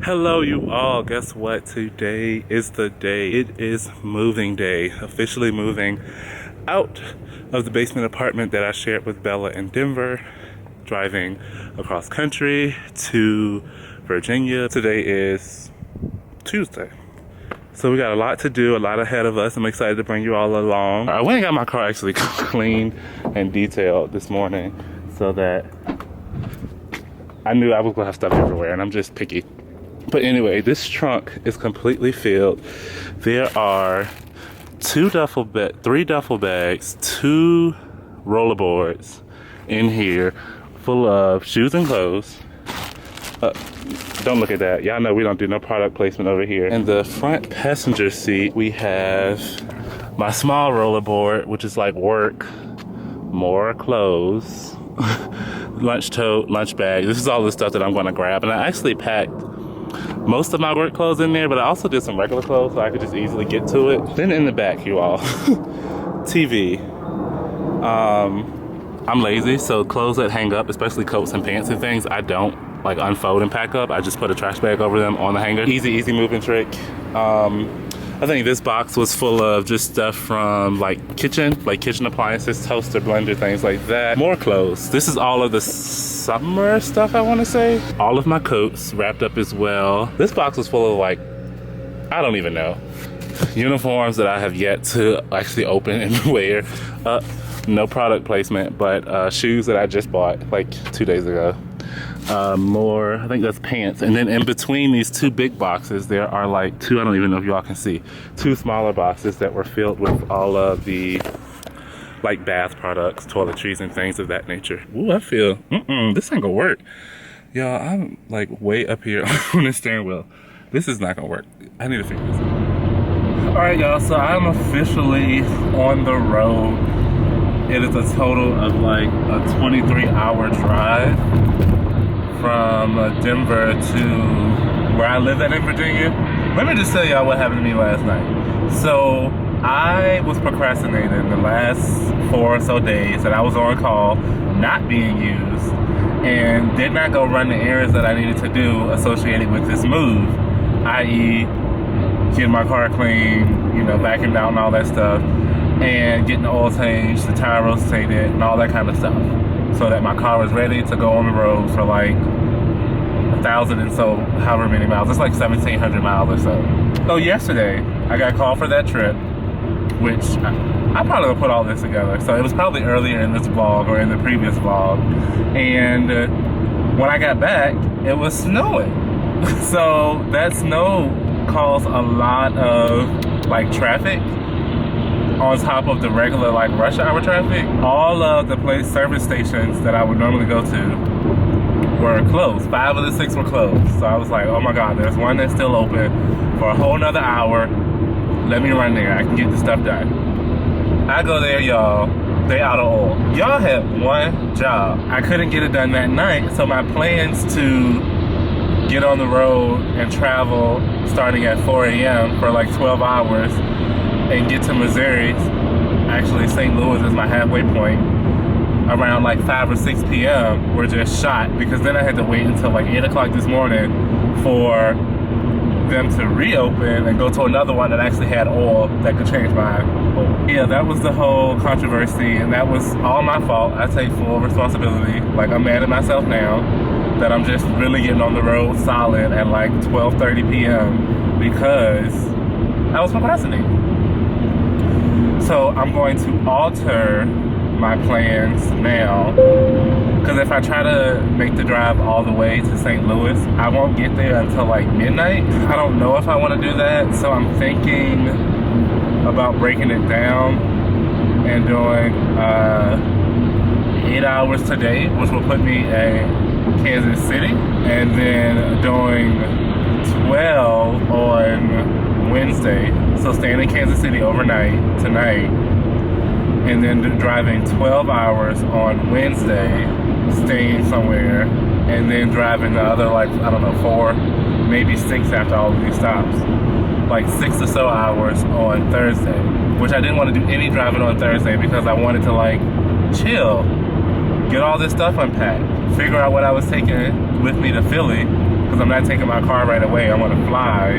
Hello you all, guess what? Today is the day. It is moving day. Officially moving out of the basement apartment that I shared with Bella in Denver, driving across country to Virginia. Today is Tuesday. So we got a lot to do, a lot ahead of us. I'm excited to bring you all along. I went and got my car actually cleaned and detailed this morning so that I knew I was gonna have stuff everywhere, and I'm just picky. But anyway, this trunk is completely filled. There are three duffel bags, 2 rollerboards in here full of shoes and clothes. Don't look at that. Y'all know we don't do no product placement over here. In the front passenger seat, we have my small rollerboard, which is like work, more clothes, lunch tote, lunch bag. This is all the stuff that I'm gonna grab. And I actually packed most of my work clothes in there, but I also did some regular clothes so I could just easily get to it. Then in the back, you all, TV. I'm lazy, so clothes that hang up, especially coats and pants and things, I don't like unfold and pack up. I just put a trash bag over them on the hanger. Easy moving trick. I think this box was full of just stuff from like kitchen appliances, toaster, blender, things like that. More clothes. This is all of the summer stuff, I want to say. All of my coats wrapped up as well. This box was full of like, I don't even know, uniforms that I have yet to actually open and wear. No product placement, but shoes that I just bought like 2 days ago. More, I think that's pants. And then in between these 2 big boxes, there are like 2, I don't even know if y'all can see, 2 smaller boxes that were filled with all of the like bath products, toiletries, and things of that nature. Ooh, I feel, this ain't gonna work. Y'all, I'm like way up here on the steering wheel. This is not gonna work. I need to figure this out. All right, y'all, so I'm officially on the road. It is a total of like a 23-hour drive from Denver to where I live at in Virginia. Let me just tell y'all what happened to me last night. So I was procrastinating the last 4 or so days that I was on call, not being used, and did not go run the errands that I needed to do associated with this move, i.e. getting my car clean, you know, vacuumed out and all that stuff, and getting the oil changed, the tire rotated, and all that kind of stuff, so that my car was ready to go on the road for like 1,000 and so, however many miles. It's like 1,700 miles or so. So yesterday, I got called for that trip, which I probably will put all this together. So it was probably earlier in this vlog or in the previous vlog. And when I got back, it was snowing. So that snow caused a lot of like traffic on top of the regular like rush hour traffic. All of the service stations that I would normally go to were closed. 5 of the 6 were closed. So I was like, oh my God, there's one that's still open for a whole nother hour. Let me run there, I can get the stuff done. I go there, y'all, they out of oil. Y'all had one job. I couldn't get it done that night, so my plans to get on the road and travel starting at 4 a.m. for like 12 hours and get to Missouri, actually St. Louis is my halfway point, around like 5 or 6 p.m. were just shot, because then I had to wait until like 8 o'clock this morning for them to reopen and go to another one that actually had oil that could change my oil. Yeah, that was the whole controversy, and that was all my fault. I take full responsibility. Like, I'm mad at myself now that I'm just really getting on the road solid at like 12:30 p.m. because I was procrastinating. So I'm going to alter my plans now, because if I try to make the drive all the way to St. Louis, I won't get there until like midnight. I don't know if I want to do that, so I'm thinking about breaking it down and doing 8 hours today, which will put me at Kansas City, and then doing 12 on Wednesday, so staying in Kansas City overnight tonight, and then driving 12 hours on Wednesday, staying somewhere, and then driving the other like, I don't know, 4, maybe 6 after all of these stops. Like 6 or so hours on Thursday, which I didn't want to do any driving on Thursday because I wanted to like chill, get all this stuff unpacked, figure out what I was taking with me to Philly, because I'm not taking my car right away. I'm gonna fly,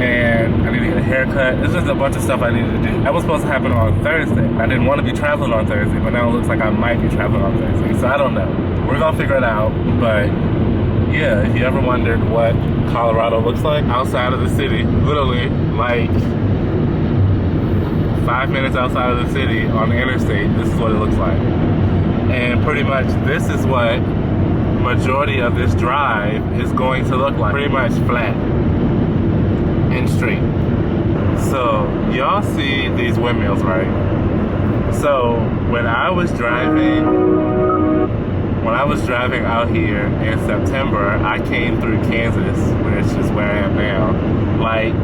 and I need to get a haircut. There's just a bunch of stuff I need to do. That was supposed to happen on Thursday. I didn't want to be traveling on Thursday, but now it looks like I might be traveling on Thursday. So I don't know. We're gonna figure it out. But yeah, if you ever wondered what Colorado looks like outside of the city, literally like 5 minutes outside of the city on the interstate, this is what it looks like. And pretty much this is what majority of this drive is going to look like. Pretty much flat and straight. So y'all see these windmills, right? So when I was driving out here in September, I came through Kansas, which is where I am now, like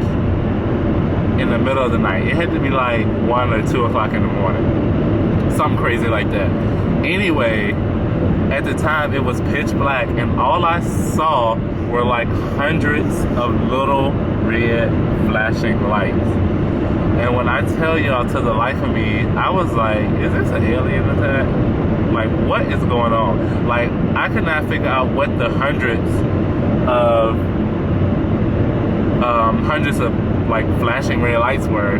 in the middle of the night. It had to be like 1 or 2 o'clock in the morning. Something crazy like that. Anyway, at the time it was pitch black, and all I saw were like hundreds of little red flashing lights. And when I tell y'all, to the life of me, I was like, is this an alien attack? Like, what is going on? Like, I could not figure out what the hundreds of like flashing red lights were.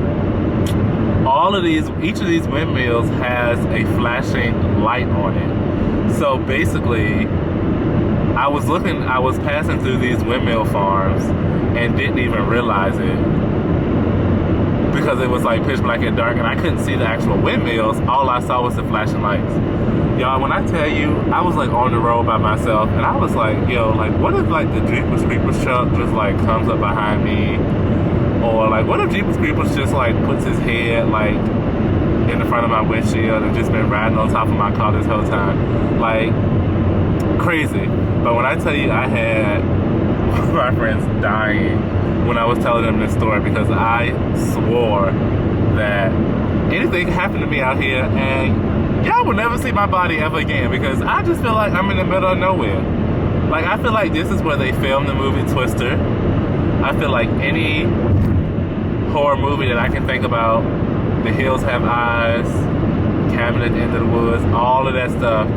Each of these windmills has a flashing light on it. So basically, I was passing through these windmill farms and didn't even realize it, because it was like pitch black and dark, and I couldn't see the actual windmills. All I saw was the flashing lights. Y'all, when I tell you, I was like on the road by myself, and I was like, yo, like, what if like the Jeepers Creepers truck just like comes up behind me? Or like, what if Jeepers Creepers just like puts his head like in the front of my windshield and just been riding on top of my car this whole time? Like, crazy. But when I tell you, I had one of my friends dying when I was telling them this story, because I swore that anything happened to me out here and y'all will never see my body ever again, because I just feel like I'm in the middle of nowhere. Like, I feel like this is where they filmed the movie Twister. I feel like any horror movie that I can think about, The Hills Have Eyes, Cabin at the End of the Woods, all of that stuff,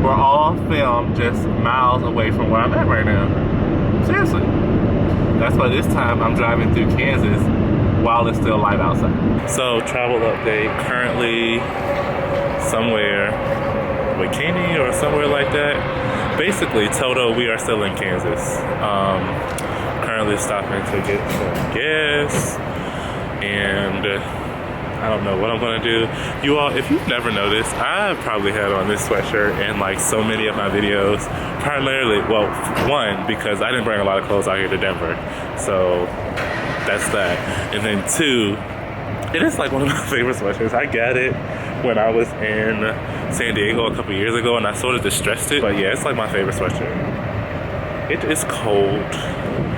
were all filmed just miles away from where I'm at right now. Seriously. That's why this time I'm driving through Kansas while it's still light outside. So, travel update. Currently somewhere, Bikini or somewhere like that. Basically, total, we are still in Kansas. Currently stopping to get some gas, and I don't know what I'm gonna do. You all, if you've never noticed, I probably had on this sweatshirt in like so many of my videos. Primarily, well, one, because I didn't bring a lot of clothes out here to Denver, so that's that. And then two, it is like one of my favorite sweatshirts. I got it when I was in San Diego a couple years ago, and I sort of distressed it. But yeah, it's like my favorite sweatshirt. It is cold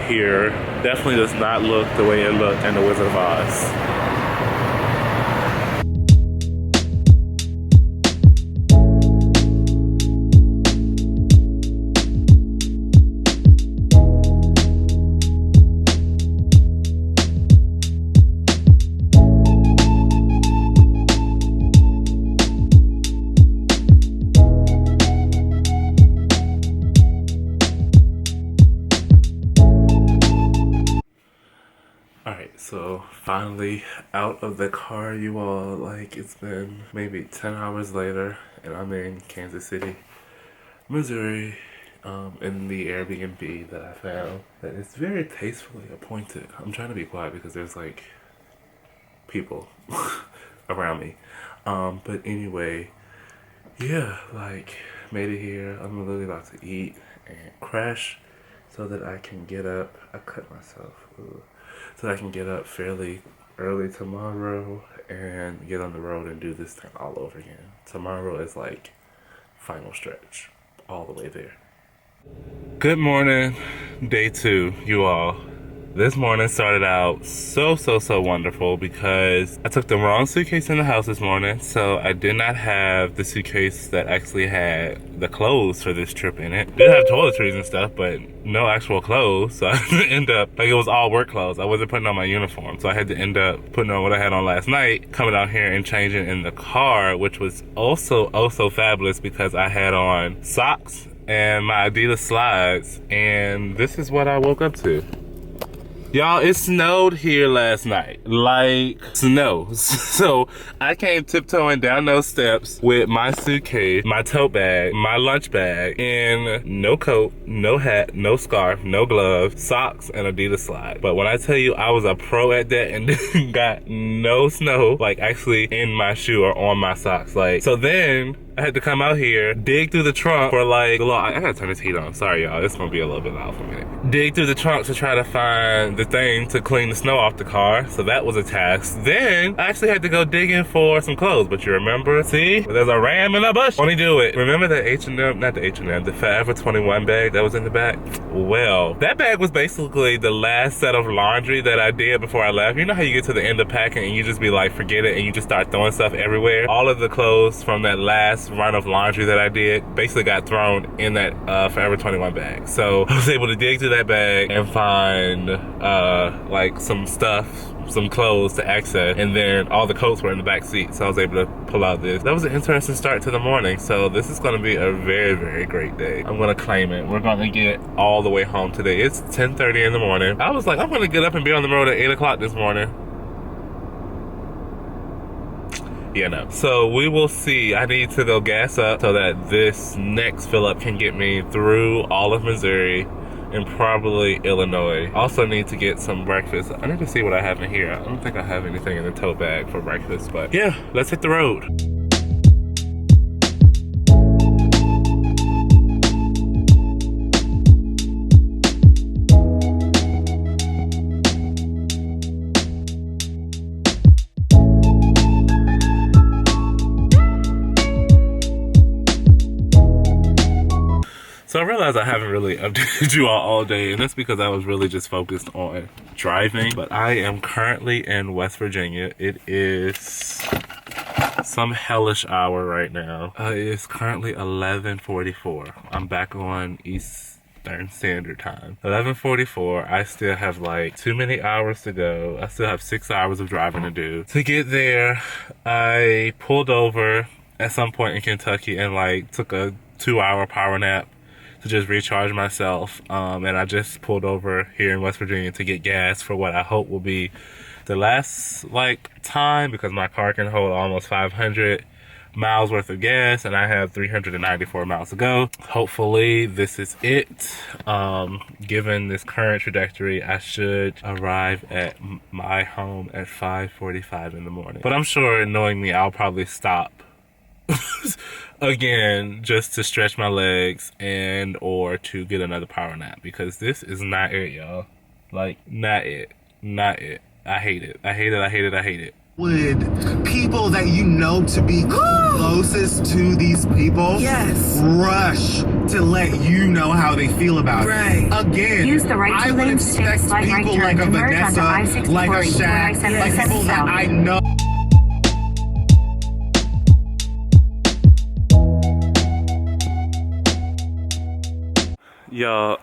here. Definitely does not look the way it looked in The Wizard of Oz. So finally out of the car, you all. Like, it's been maybe 10 hours later, and I'm in Kansas City, Missouri, in the Airbnb that I found that is very tastefully appointed. I'm trying to be quiet because there's like people around me. But anyway, yeah, like, made it here. I'm literally about to eat and crash so that I can get up. I cut myself. Ooh. So that I can get up fairly early tomorrow and get on the road and do this thing all over again. Tomorrow is like final stretch, all the way there. Good morning, day 2, you all. This morning started out so wonderful because I took the wrong suitcase in the house this morning, so I did not have the suitcase that actually had the clothes for this trip in it. Did have toiletries and stuff, but no actual clothes, so I had to end up, like, it was all work clothes. I wasn't putting on my uniform, so I had to end up putting on what I had on last night, coming out here and changing in the car, which was also fabulous because I had on socks and my Adidas slides, and this is what I woke up to. Y'all, it snowed here last night. Like, snow. So, I came tiptoeing down those steps with my suitcase, my tote bag, my lunch bag, and no coat, no hat, no scarf, no gloves, socks, and Adidas slide. But when I tell you I was a pro at that and got no snow, like, actually in my shoe or on my socks. Like, so then I had to come out here, dig through the trunk for like, I gotta turn this heat on. Sorry, y'all. It's gonna be a little bit loud for a minute. Dig through the trunk to try to find the thing to clean the snow off the car. So that was a task. Then I actually had to go digging for some clothes. But you remember, see? There's a ram in the bush. Only do it. Remember the H&M, not the H&M, the Forever 21 bag that was in the back? Well, that bag was basically the last set of laundry that I did before I left. You know how you get to the end of packing and you just be like, forget it, and you just start throwing stuff everywhere? All of the clothes from that last run of laundry that I did basically got thrown in that Forever 21 bag. So I was able to dig through that bag and find like some stuff, some clothes to access, and then all the coats were in the back seat, so I was able to pull out this. That was an interesting start to the morning, so this is going to be a very, very great day. I'm going to claim it. We're going to get all the way home today. It's 10:30 in the morning. I was like, I'm going to get up and be on the road at 8 o'clock this morning. Yeah, no. So we will see. I need to go gas up so that this next fill up can get me through all of Missouri and probably Illinois. Also need to get some breakfast. I need to see what I have in here. I don't think I have anything in the tote bag for breakfast, but yeah, let's hit the road. So I realized I haven't really updated you all day, and that's because I was really just focused on driving. But I am currently in West Virginia. It is some hellish hour right now. It is currently 11:44. I'm back on Eastern Standard Time. 11:44. I still have like too many hours to go. I still have 6 hours of driving to do. To get there, I pulled over at some point in Kentucky and like took a 2-hour power nap to just recharge myself, and I just pulled over here in West Virginia to get gas for what I hope will be the last like time, because my car can hold almost 500 miles worth of gas and I have 394 miles to go. Hopefully this is it. Given this current trajectory, I should arrive at my home at 5:45 in the morning, but I'm sure, knowing me, I'll probably stop again just to stretch my legs and or to get another power nap, because this is not it, y'all. Like, not it. I hate it. I hate it. Would people that you know to be closest to these people rush to let you know how they feel about it? Again, use the right I would expect people like a Vanessa, like a Shaq, like people that I know. Y'all,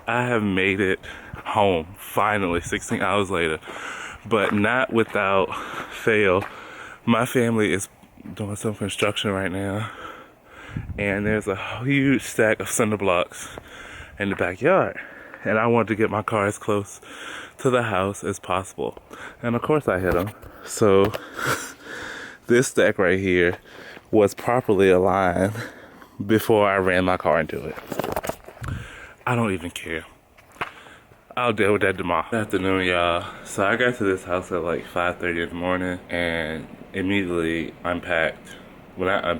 I have made it home, finally, 16 hours later, but not without fail. My family is doing some construction right now, and there's a huge stack of cinder blocks in the backyard, and I wanted to get my car as close to the house as possible, and of course I hit them. So this stack right here was properly aligned before I ran my car into it. I don't even care. I'll deal with that tomorrow. Good afternoon, y'all. So I got to this house at like 5:30 in the morning and immediately unpacked. When I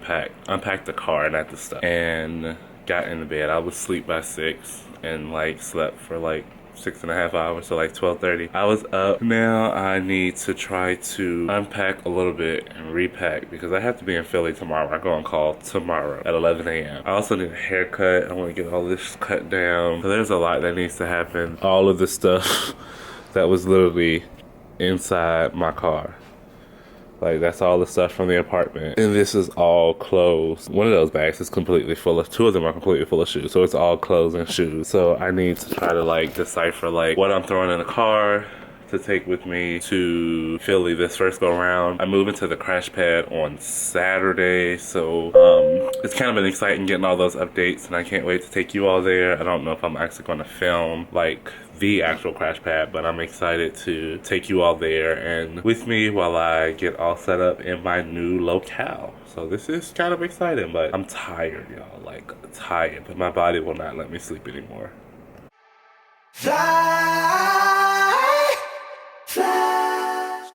unpacked the car, not the stuff, and got in the bed. I was asleep by 6 and like slept for like 6.5 hours, so like 12:30. I was up. Now I need to try to unpack a little bit and repack because I have to be in Philly tomorrow. I go on call tomorrow at 11 a.m. I also need a haircut. I want to get all this cut down. So there's a lot that needs to happen. All of the stuff that was literally inside my car. Like, that's all the stuff from the apartment. And this is all clothes. One of those bags is completely full of, 2 of them are completely full of shoes. So it's all clothes and shoes. So I need to try to like decipher like what I'm throwing in the car to take with me to Philly this first go around. I move into the crash pad on Saturday, so it's kind of been exciting getting all those updates, and I can't wait to take you all there. I don't know if I'm actually going to film like the actual crash pad, but I'm excited to take you all there and with me while I get all set up in my new locale. So this is kind of exciting, but I'm tired, y'all, like tired, but my body will not let me sleep anymore. Fly.